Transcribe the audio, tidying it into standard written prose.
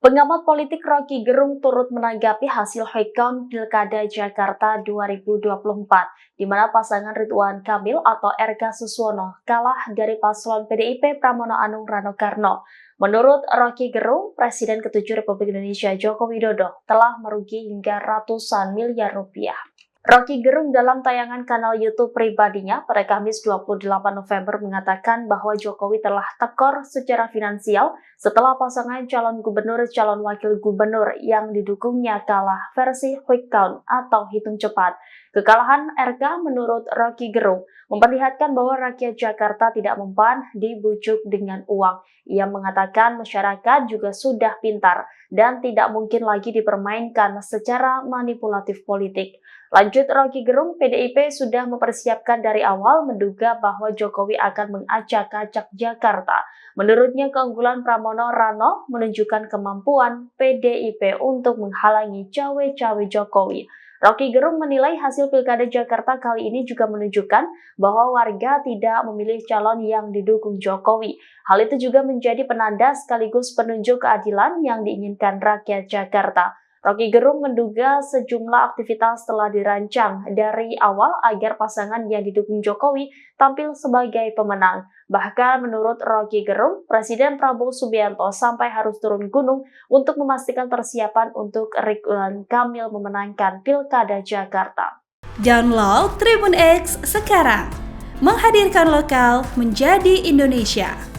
Pengamat politik Rocky Gerung turut menanggapi hasil quick count Pilkada Jakarta 2024, di mana pasangan Ridwan Kamil atau RK Suswono kalah dari paslon PDIP Pramono Anung Rano Karno. Menurut Rocky Gerung, Presiden ke-7 Republik Indonesia Joko Widodo telah merugi hingga ratusan miliar rupiah. Rocky Gerung dalam tayangan kanal YouTube pribadinya pada Kamis 28 November mengatakan bahwa Jokowi telah tekor secara finansial setelah pasangan calon gubernur calon wakil gubernur yang didukungnya kalah versi quick count atau hitung cepat. Kekalahan RK menurut Rocky Gerung memperlihatkan bahwa rakyat Jakarta tidak mempan dibujuk dengan uang. Ia mengatakan masyarakat juga sudah pintar dan tidak mungkin lagi dipermainkan secara manipulatif politik. Lanjut Rocky Gerung, PDIP sudah mempersiapkan dari awal menduga bahwa Jokowi akan mengacak-acak Jakarta. Menurutnya keunggulan Pramono Rano menunjukkan kemampuan PDIP untuk menghalangi cawe-cawe Jokowi. Rocky Gerung menilai hasil Pilkada Jakarta kali ini juga menunjukkan bahwa warga tidak memilih calon yang didukung Jokowi. Hal itu juga menjadi penanda sekaligus penunjuk keadilan yang diinginkan rakyat Jakarta. Rocky Gerung menduga sejumlah aktivitas telah dirancang dari awal agar pasangan yang didukung Jokowi tampil sebagai pemenang. Bahkan menurut Rocky Gerung, Presiden Prabowo Subianto sampai harus turun gunung untuk memastikan persiapan untuk Ridwan Kamil memenangkan Pilkada Jakarta. Download Tribun X sekarang, menghadirkan lokal menjadi Indonesia.